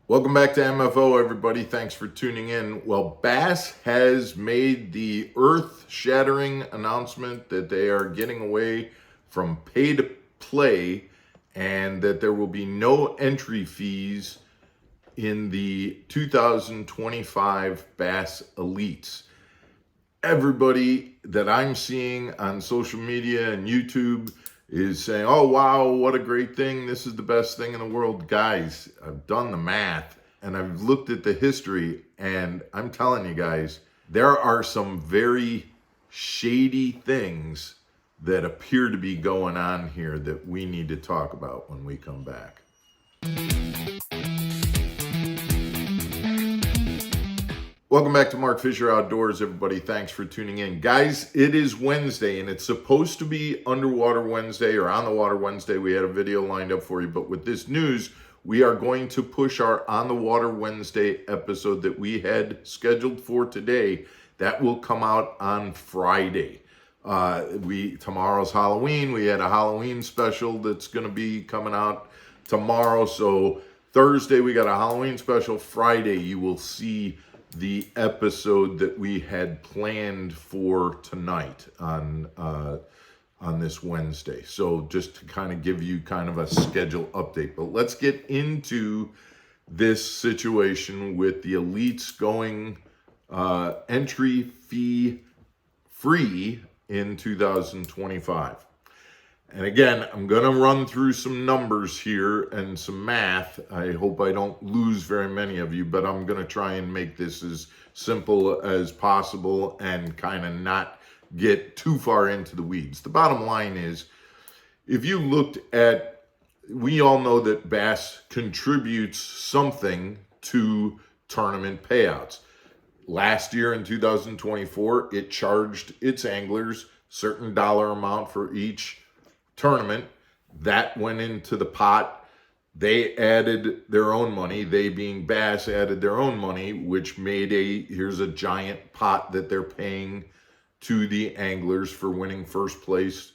Welcome back to MFO, everybody. Thanks for tuning in. Well, Bass has made the earth-shattering announcement that they are getting away from pay to play and that there will be no entry fees in the 2025 Bass Elites. Everybody that I'm seeing on social media and YouTube is saying, oh, wow, what a great thing. This is the best thing in the world. Guys, I've done the math and I've looked at the history, and I'm telling you guys, there are some very shady things that appear to be going on here that we need to talk about when we come back. Welcome back to Mark Fisher Outdoors, everybody. Thanks for tuning in. Guys, it is Wednesday, and it's supposed to be Underwater Wednesday or On the Water Wednesday. We had a video lined up for you, but with this news, we are going to push our On the Water Wednesday episode that we had scheduled for today. That will come out on Friday. Tomorrow's Halloween. We had a Halloween special that's going to be coming out tomorrow. So Thursday, we got a Halloween special. Friday, you will see the episode that we had planned for tonight on this Wednesday. So just to kind of give you kind of a schedule update, but let's get into this situation with the elites going entry fee free in 2025. And again, I'm going to run through some numbers here and some math. I hope I don't lose very many of you, but I'm going to try and make this as simple as possible and kind of not get too far into the weeds. The bottom line is, if you looked at, we all know that Bass contributes something to tournament payouts. Last year in 2024, it charged its anglers certain dollar amount for each tournament. That went into the pot. They added their own money. They, being Bass, added their own money, which made here's a giant pot that they're paying to the anglers for winning first place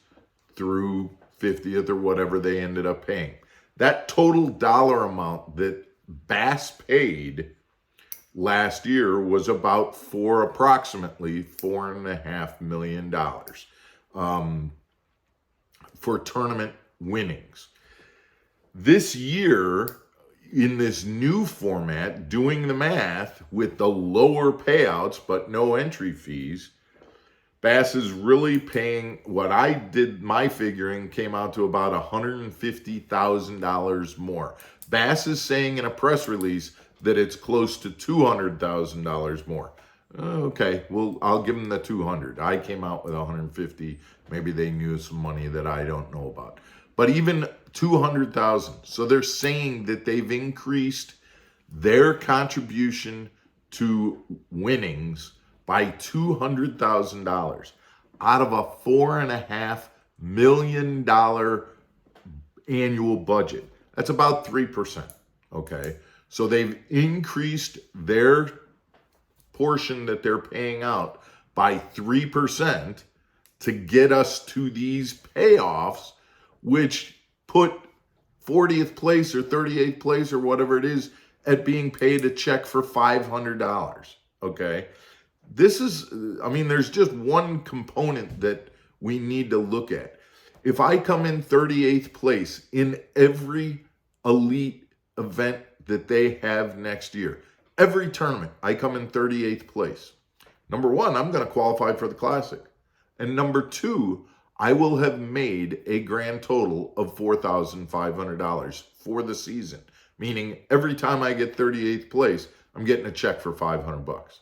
through 50th or whatever they ended up paying. That total dollar amount that Bass paid last year was about approximately $4.5 million. For tournament winnings. This year, in this new format, doing the math with the lower payouts but no entry fees, Bass is really paying, what I did, my figuring came out to about $150,000 more. Bass is saying in a press release that it's close to $200,000 more. Okay, well, I'll give them the 200. I came out with 150. Maybe they knew some money that I don't know about. But even 200,000. So they're saying that they've increased their contribution to winnings by $200,000 out of a $4.5 million annual budget. That's about 3%. Okay, so they've increased their portion that they're paying out by 3% to get us to these payoffs, which put 40th place or 38th place or whatever it is at being paid a check for $500. Okay, this is, I mean, there's just one component that we need to look at. If I come in 38th place in every elite event that they have next year, every tournament, I come in 38th place. Number one, I'm going to qualify for the Classic. And number two, I will have made a grand total of $4,500 for the season. Meaning every time I get 38th place, I'm getting a check for $500.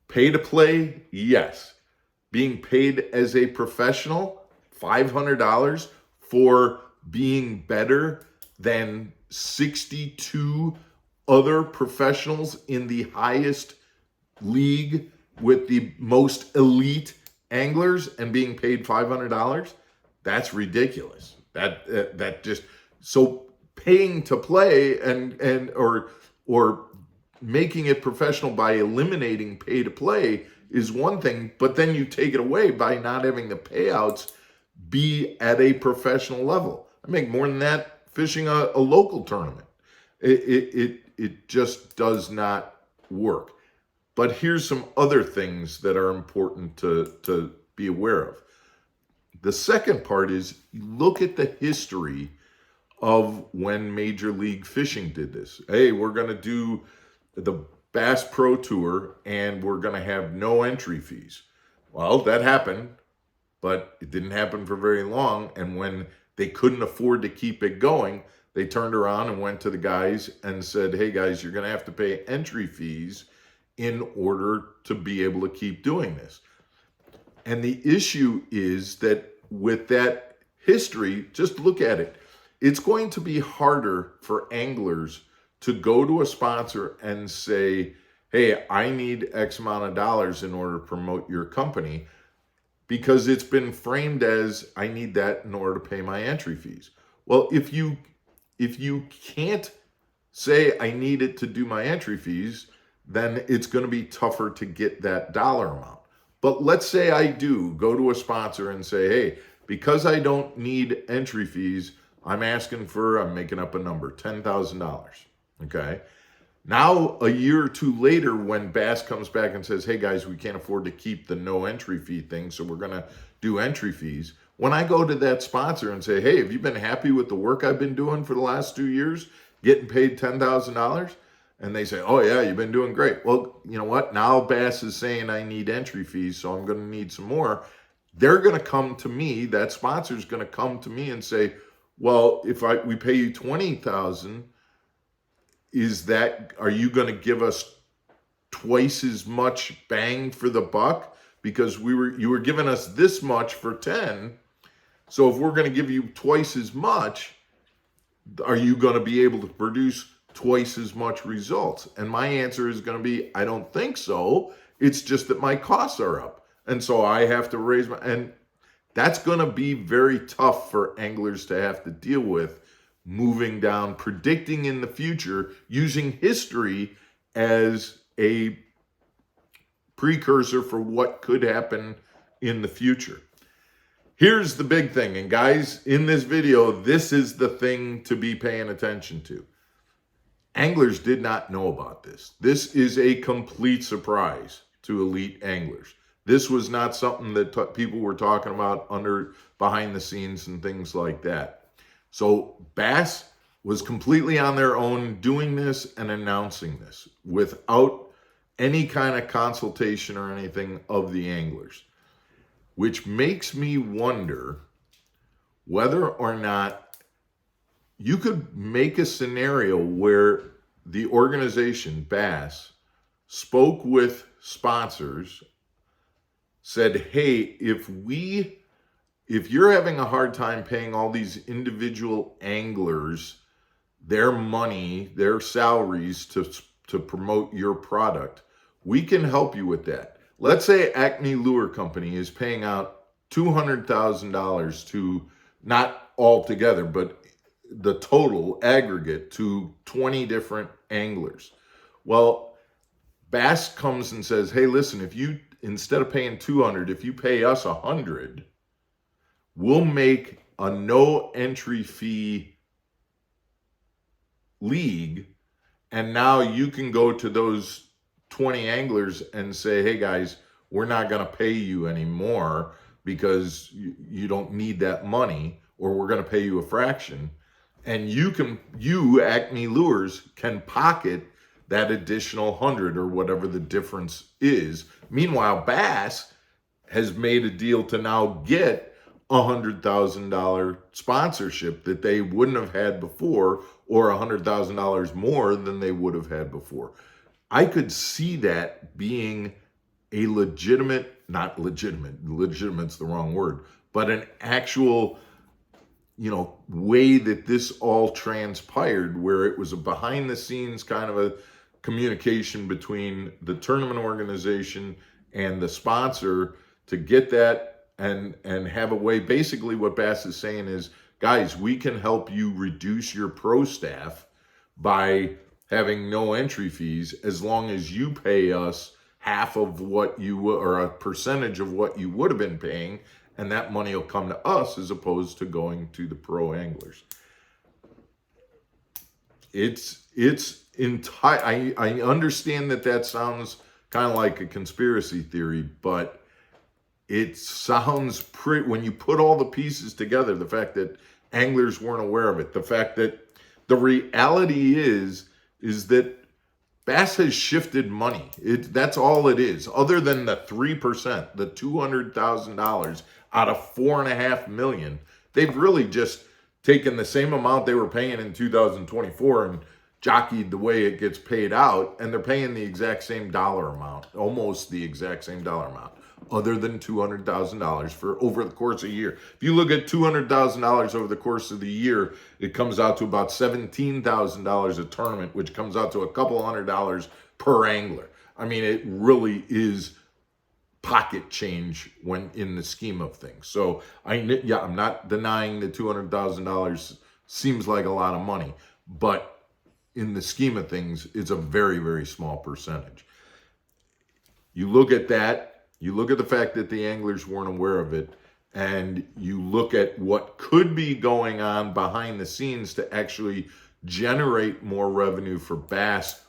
Pay to play, yes. Being paid as a professional, $500 for being better than 62 other professionals in the highest league with the most elite anglers and being paid $500, that's ridiculous. That just, so paying to play and or making it professional by eliminating pay to play is one thing, but then you take it away by not having the payouts be at a professional level. I make more than that fishing a local tournament. It just does not work. But here's some other things that are important to be aware of. The second part is look at the history of when Major League Fishing did this. Hey, we're going to do the Bass Pro Tour and we're going to have no entry fees. Well, that happened, but it didn't happen for very long. And when they couldn't afford to keep it going, they turned around and went to the guys and said, hey guys, you're going to have to pay entry fees in order to be able to keep doing this. And the issue is that with that history, just look at it. It's going to be harder for anglers to go to a sponsor and say, hey, I need X amount of dollars in order to promote your company, because it's been framed as I need that in order to pay my entry fees. Well, if you can't say I need it to do my entry fees, then it's going to be tougher to get that dollar amount. But let's say I do go to a sponsor and say, hey, because I don't need entry fees, I'm making up a number, $10,000. Okay. Now, a year or two later, when Bass comes back and says, hey guys, we can't afford to keep the no entry fee thing, so we're going to do entry fees. When I go to that sponsor and say, hey, have you been happy with the work I've been doing for the last 2 years, getting paid $10,000? And they say, oh yeah, you've been doing great. Well, you know what? Now Bass is saying I need entry fees, so I'm going to need some more. They're going to come to me, that sponsor's going to come to me and say, well, if we pay you $20,000, are you going to give us twice as much bang for the buck? Because you were giving us this much for 10. So if we're going to give you twice as much, are you going to be able to produce twice as much results? And my answer is going to be, I don't think so. It's just that my costs are up. And so I have to raise and that's going to be very tough for anglers to have to deal with moving down, predicting in the future, using history as a precursor for what could happen in the future. Here's the big thing. And guys, in this video, this is the thing to be paying attention to. Anglers did not know about this. This is a complete surprise to elite anglers. This was not something that people were talking about behind the scenes and things like that. So Bass was completely on their own doing this and announcing this without any kind of consultation or anything of the anglers, which makes me wonder whether or not you could make a scenario where the organization, Bass, spoke with sponsors, said, hey, if you're having a hard time paying all these individual anglers their money, their salaries to promote your product, we can help you with that. Let's say Acme Lure Company is paying out $200,000 to, not all together, but the total aggregate, to 20 different anglers. Well, Bass comes and says, hey, listen, if you, instead of paying 200, if you pay us 100, we'll make a no entry fee league. And now you can go to those 20 anglers and say, hey guys, we're not going to pay you anymore because you don't need that money, or we're going to pay you a fraction. And you Acme Lures can pocket that additional 100 or whatever the difference is. Meanwhile, Bass has made a deal to now get $100,000 sponsorship that they wouldn't have had before, or $100,000 more than they would have had before. I could see that being a legitimate's the wrong word, but an actual, way that this all transpired, where it was a behind the scenes kind of a communication between the tournament organization and the sponsor to get that and have a way. Basically what Bass is saying is, guys, we can help you reduce your pro staff by having no entry fees as long as you pay us half of what or a percentage of what you would have been paying, and that money will come to us as opposed to going to the pro anglers. it's entire. I understand that sounds kind of like a conspiracy theory, but it sounds pretty, when you put all the pieces together, the fact that anglers weren't aware of it, the fact that the reality is that bass has shifted money. That's all it is. Other than the 3%, the $200,000 out of $4.5 million, they've really just taken the same amount they were paying in 2024 and jockeyed the way it gets paid out, and they're paying the exact same dollar amount, almost the exact same dollar amount, other than $200,000 for over the course of a year. If you look at $200,000 over the course of the year, it comes out to about $17,000 a tournament, which comes out to a couple $100 per angler. I mean, it really is pocket change when in the scheme of things. So I'm not denying that $200,000 seems like a lot of money, but in the scheme of things, it's a very, very small percentage. You look at that, you look at the fact that the anglers weren't aware of it, and you look at what could be going on behind the scenes to actually generate more revenue for bass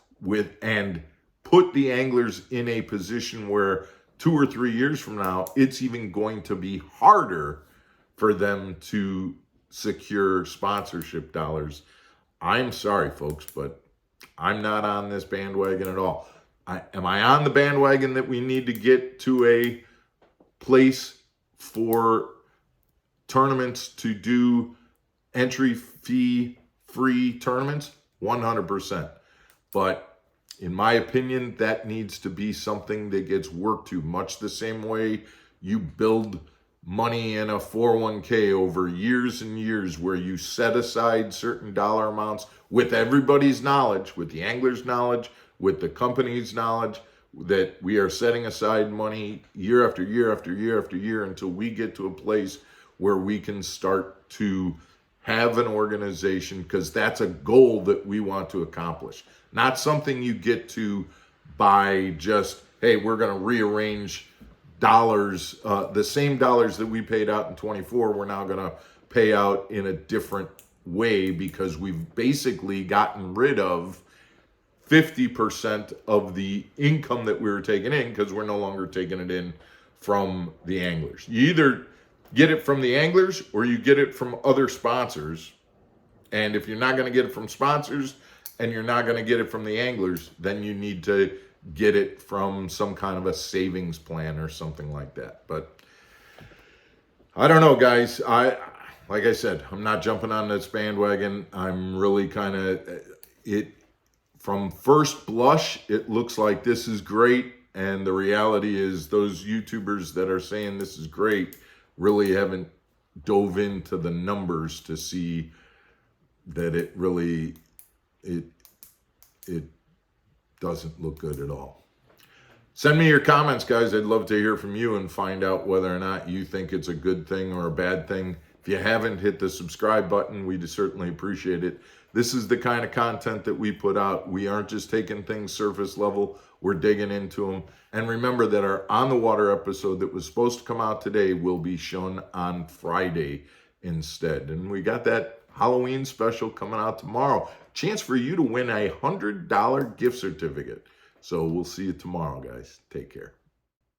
and put the anglers in a position where 2 or 3 years from now, it's even going to be harder for them to secure sponsorship dollars. I'm sorry, folks, but I'm not on this bandwagon at all. Am I on the bandwagon that we need to get to a place for tournaments to do entry fee free tournaments? 100%. But in my opinion, that needs to be something that gets worked to, much the same way you build money in a 401k over years and years, where you set aside certain dollar amounts with everybody's knowledge, with the angler's knowledge, with the company's knowledge, that we are setting aside money year after year after year after year until we get to a place where we can start to have an organization, because that's a goal that we want to accomplish. Not something you get to by just, hey, we're going to rearrange dollars, the same dollars that we paid out in 24, we're now going to pay out in a different way, because we've basically gotten rid of 50% of the income that we were taking in, because we're no longer taking it in from the anglers. You either get it from the anglers or you get it from other sponsors. And if you're not going to get it from sponsors and you're not going to get it from the anglers, then you need to get it from some kind of a savings plan or something like that. But I don't know, guys. Like I said, I'm not jumping on this bandwagon. I'm really kind of from first blush, it looks like this is great. And the reality is those YouTubers that are saying this is great really haven't dove into the numbers to see that it really, it doesn't look good at all. Send me your comments, guys. I'd love to hear from you and find out whether or not you think it's a good thing or a bad thing. If you haven't hit the subscribe button, we'd certainly appreciate it. This is the kind of content that we put out. We aren't just taking things surface level. We're digging into them. And remember that our On the Water episode that was supposed to come out today will be shown on Friday instead. And we got that Halloween special coming out tomorrow. Chance for you to win a $100 gift certificate. So we'll see you tomorrow, guys. Take care.